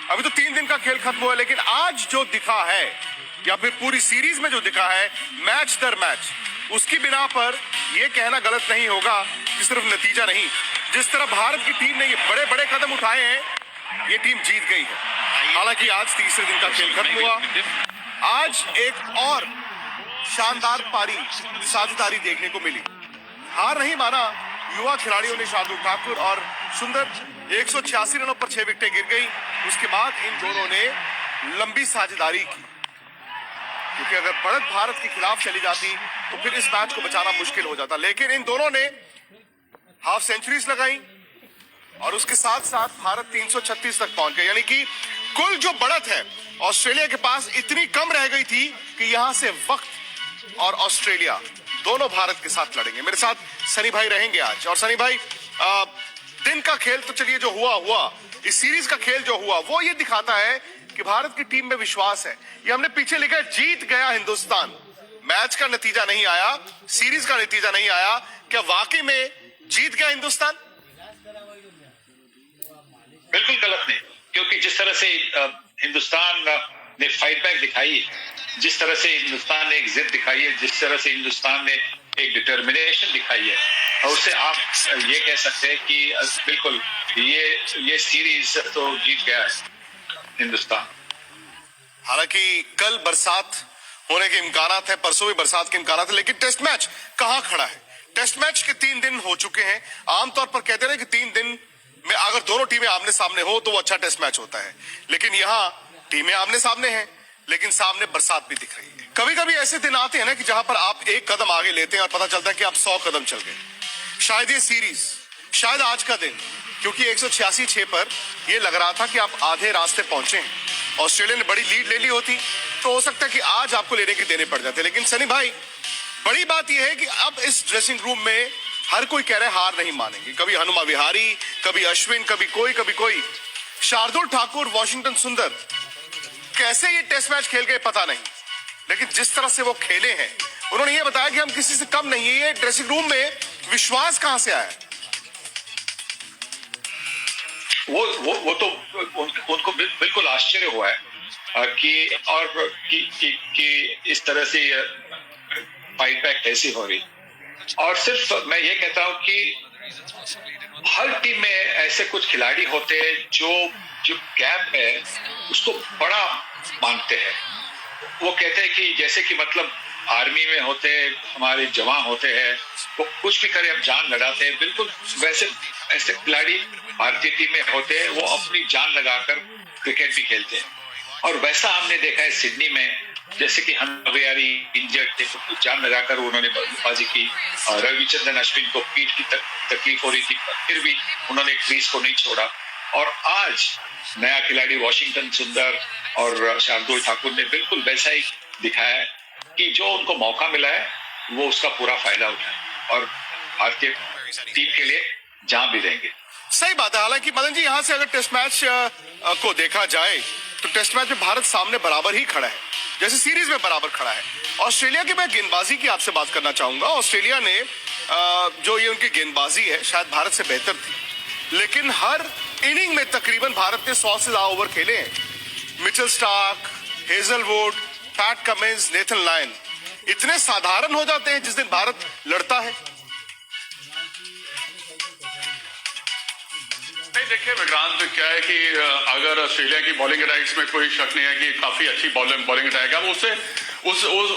अभी तो 3 दिन का खेल खत्म हुआ, लेकिन आज जो दिखा है या फिर पूरी सीरीज में जो दिखा है मैच दर मैच, उसकी बिना पर यह कहना गलत नहीं होगा कि सिर्फ नतीजा नहीं, जिस तरह भारत की टीम ने ये बड़े बड़े कदम उठाए हैं, ये टीम जीत गई है। हालांकि आज तीसरे दिन का खेल खत्म हुआ, आज एक और शानदार पारी साझेदारी देखने को मिली। हार नहीं माना युवा खिलाड़ियों ने, शार्दुल ठाकुर और सुंदर 186 रनों पर 6 विकेटें गिर गई। उसके बाद इन दोनों ने लंबी साझेदारी की, क्योंकि अगर बढ़त भारत के खिलाफ चली जाती तो फिर इस मैच को बचाना मुश्किल हो जाता। लेकिन इन दोनों ने हाफ सेंचुरीज लगाई और उसके साथ साथ भारत 336 तक पहुंच गया, यानी कि कुल जो बढ़त है ऑस्ट्रेलिया के पास इतनी कम रह गई थी कि यहां से वक्त और ऑस्ट्रेलिया दोनों भारत के साथ लड़ेंगे। मेरे साथ सनी भाई रहेंगे आज। और सनी भाई, दिन का खेल तो चलिए जो हुआ, इस सीरीज का खेल जो हुआ वो ये दिखाता है कि भारत की टीम में विश्वास है। ये हमने पीछे लिखा है, जीत गया हिंदुस्तान। मैच का नतीजा नहीं आया, सीरीज का नतीजा नहीं आया, क्या वाकई में जीत गया हिंदुस्तान? बिल्कुल गलत नहीं, क्योंकि जिस तरह से हिंदुस्तान ने फाइट बैक दिखाई, जिस तरह से हिंदुस्तान ने एक जिद दिखाई है, जिस तरह से हिंदुस्तान ने एक डिटर्मिनेशन दिखाई है, और उससे आप ये कह सकते हैं कि बिल्कुल ये सीरीज तो जीत गया है हिंदुस्तान। हालांकि कल बरसात होने के इम्कानात है, परसों भी बरसात के इम्कानात है, लेकिन टेस्ट मैच कहां खड़ा है? टेस्ट मैच के 3 दिन हो चुके हैं। आमतौर पर कहते हैं कि 3 दिन में अगर दोनों टीमें आमने सामने हो तो वो अच्छा टेस्ट मैच होता है, लेकिन यहाँ टीमें आमने सामने हैं, लेकिन सामने बरसात भी दिख रही है। कभी कभी ऐसे दिन आते हैं ना कि जहां पर आप एक कदम आगे लेते हैं और पता चलता है कि आप 100 कदम चल गए। शायद ये सीरीज, शायद आज का दिन, क्योंकि 186 पर यह लग रहा था कि आप आधे रास्ते पहुंचे हैं। ऑस्ट्रेलिया ने बड़ी लीड ले ली होती तो हो सकता है कि आज आपको लेने के देने पड़ जाते, लेकिन सनी भाई, बड़ी बात यह है कि अब इस ड्रेसिंग रूम में हर कोई कह रहा है हार नहीं मानेंगे। कभी हनुमा विहारी, कभी अश्विन, कभी कोई। शार्दुल ठाकुर, वॉशिंगटन सुंदर कैसे ये टेस्ट मैच खेल गए पता नहीं, लेकिन जिस तरह से वो खेले हैं, उन्होंने ये बताया कि हम किसी से कम नहीं है। ये ड्रेसिंग रूम में विश्वास कहां से आया? वो तो उनको बिल्कुल आश्चर्य हुआ है कि इस तरह से फाइट बैक कैसी हो रही। और सिर्फ मैं ये कहता हूं कि हर टीम में ऐसे कुछ खिलाड़ी होते हैं जो गैप है उसको बड़ा मानते हैं। वो कहते हैं कि जैसे कि मतलब आर्मी में होते हमारे जवान होते हैं, वो कुछ भी करे हम जान लड़ाते हैं, बिल्कुल वैसे ऐसे खिलाड़ी भारतीय टीम में होते हैं, वो अपनी जान लगाकर क्रिकेट भी खेलते हैं। और वैसा हमने देखा है सिडनी में, जैसे कि हनुमा इंजर्ड थे, जान लगाकर उन्होंने बल्लेबाजी की। रविचंद्रन अश्विन को पीठ की तकलीफ हो रही थी, फिर भी उन्होंने क्रीज को नहीं छोड़ा। और आज नया खिलाड़ी वॉशिंगटन सुंदर और शार्दुल ठाकुर ने बिल्कुल वैसा ही दिखाया है कि जो उनको मौका मिला है वो उसका पूरा फायदा उठाए और भारतीय टीम के लिए जहां भी रहेंगे। सही बात है। हालांकि मदन जी, यहां से अगर टेस्ट मैच को देखा जाए तो टेस्ट मैच में भारत सामने बराबर ही खड़ा है, जैसे सीरीज में बराबर खड़ा है। ऑस्ट्रेलिया की मैं गेंदबाजी की आपसे बात करना चाहूंगा। ऑस्ट्रेलिया ने जो ये उनकी गेंदबाजी है शायद भारत से बेहतर थी, लेकिन हर इनिंग में तकरीबन भारत ने 100 से ज्यादा ओवर खेले हैं। Mitchell Starc, Hazlewood, PAT Cummins, Nathan Lyon इतने साधारण हो जाते हैं जिस दिन भारत लड़ता है। नहीं, देखिए विक्रांत, क्या है कि अगर ऑस्ट्रेलिया की बॉलिंग अटैक्स में कोई शक नहीं है कि काफी अच्छी बॉलिंग अटैक है,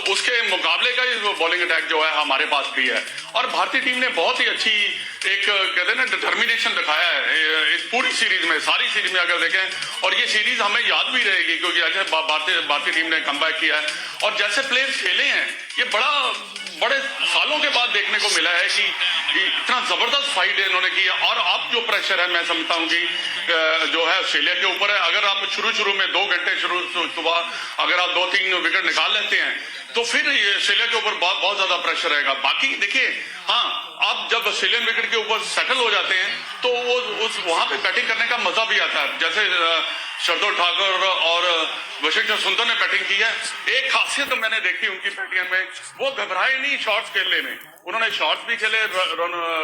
उसके मुकाबले का बॉलिंग अटैक जो है हमारे पास भी है। और भारतीय टीम ने बहुत ही अच्छी एक कहते हैं ना डिटर्मिनेशन दिखाया है इस पूरी सीरीज में, सारी सीरीज में अगर देखें। और ये सीरीज हमें याद भी रहेगी क्योंकि ऐसे भारतीय टीम ने कमबैक किया है और जैसे प्लेयर्स खेले हैं, ये बड़े सालों के बाद देखने को मिला है कि इतना जबरदस्त फाइट इन्होंने की। और अब जो प्रेशर है मैं समझता हूँ कि जो है ऑस्ट्रेलिया के ऊपर है। अगर आप शुरू में 2 घंटे सुबह अगर आप 2-3 विकेट निकाल लेते हैं तो फिर ऑस्ट्रेलिया के ऊपर बहुत ज्यादा प्रेशर रहेगा। बाकी देखिए, हाँ, आप जब ऑस्ट्रेलियन विकेट के ऊपर सेटल हो जाते हैं तो वो वहां पे बैटिंग करने का मजा भी आता है। जैसे शार्दुल ठाकुर और वॉशिंगटन सुंदर ने बैटिंग की है, एक खासियत मैंने देखी उनकी बैटिंग में, वो घबराए नहीं शॉट्स खेलने में। उन्होंने शॉट्स भी खेले,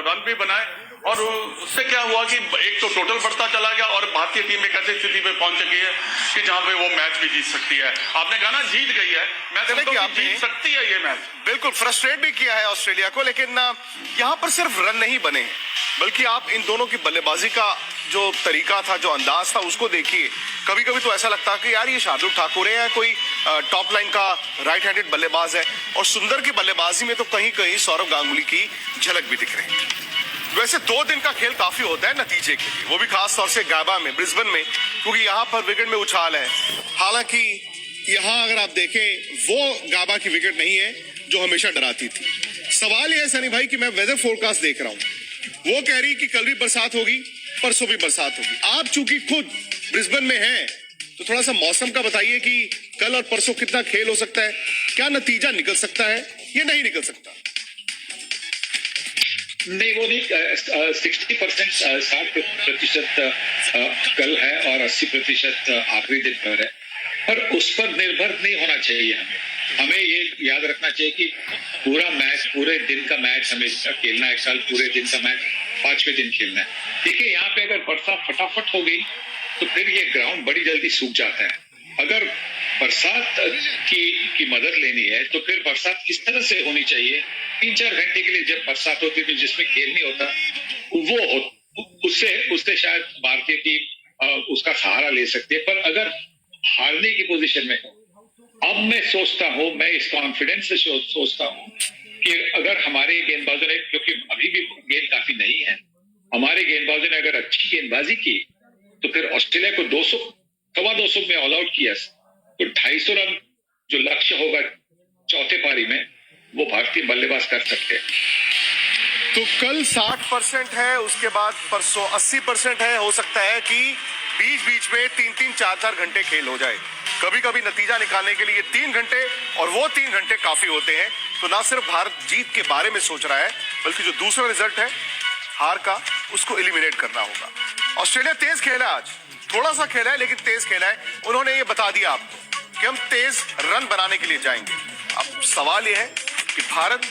रन भी बनाए, और उससे क्या हुआ कि एक तो टोटल बढ़ता चला गया और भारतीय टीम एक ऐसी स्थिति पे पहुंच चुकी है कि जहां पे वो मैच भी जीत सकती है। आपने कहा ना जीत गई है, मैं समझता हूं कि जीत सकती है ये मैच। बिल्कुल फ्रस्ट्रेट भी किया है ऑस्ट्रेलिया को, लेकिन यहाँ पर सिर्फ रन नहीं बने, बल्कि आप इन दोनों की बल्लेबाजी का जो तरीका था, जो अंदाज था, उसको देखिए। कभी कभी तो ऐसा लगता है कि यार ये शार्दुल ठाकुर है या कोई टॉप लाइन का राइट हैंडेड बल्लेबाज है, और सुंदर की बल्लेबाजी में तो कहीं कहीं सौरव गांगुली की झलक भी दिख रही है। वैसे 2 दिन का खेल काफी होता है नतीजे के लिए, वो भी खास तौर से गाबा में, ब्रिस्बेन में, क्योंकि यहाँ पर विकेट में उछाल है। हालांकि यहाँ अगर आप देखें, वो गाबा की विकेट नहीं है जो हमेशा डराती थी। सवाल यह है सनी भाई कि मैं वेदर फोरकास्ट देख रहा हूँ, वो कह रही कि कल भी बरसात होगी, परसों भी बरसात होगी। आप चूंकि खुद ब्रिस्बेन में हैं, तो थोड़ा सा मौसम का बताइए कि कल और परसों कितना खेल हो सकता है, क्या नतीजा निकल सकता है या नहीं निकल सकता? नहीं, वो नहीं, 60% 60% कल है और 80% आखिरी दिन पर है, पर उस पर निर्भर नहीं होना चाहिए। हमें ये याद रखना चाहिए कि पूरा मैच, पूरे दिन का मैच हमें खेलना है। कल पूरे दिन का मैच 5वें दिन खेलना है। देखिए, यहाँ पे अगर बरसात फटाफट हो गई तो फिर ये ग्राउंड बड़ी जल्दी सूख जाता है। अगर बरसात की मदद लेनी है तो फिर बरसात किस तरह से होनी चाहिए? 3-4 घंटे के लिए जब बरसात होती है तो जिसमें खेल नहीं होता, वो उससे शायद भारतीय टीम उसका सहारा ले सकती है। पर अगर हारने की पोजीशन में, अब मैं सोचता हूं, मैं इस कॉन्फिडेंस से सोचता हूं कि अगर हमारे गेंदबाजों ने, क्योंकि अभी भी गेंद काफी नहीं है, हमारे गेंदबाजों ने अगर अच्छी गेंदबाजी की तो फिर ऑस्ट्रेलिया को 200 में ऑल आउट किया तो 250 रन जो लक्ष्य होगा चौथे पारी में, वो भारतीय बल्लेबाज कर सकते हैं। तो कल 60% है, उसके बाद परसों 80% है। हो सकता है कि बीच बीच में 3-3, 4-4 घंटे खेल हो जाए। कभी कभी नतीजा निकालने के लिए 3 घंटे, और वो 3 घंटे काफी होते हैं। तो ना सिर्फ भारत जीत के बारे में सोच रहा है, बल्कि जो दूसरा रिजल्ट है हार का, उसको एलिमिनेट करना होगा। ऑस्ट्रेलिया तेज खेला आज, थोड़ा सा खेला है लेकिन तेज खेला है। उन्होंने ये बता दिया आपको कि हम तेज रन बनाने के लिए जाएंगे। अब सवाल यह है कि भारत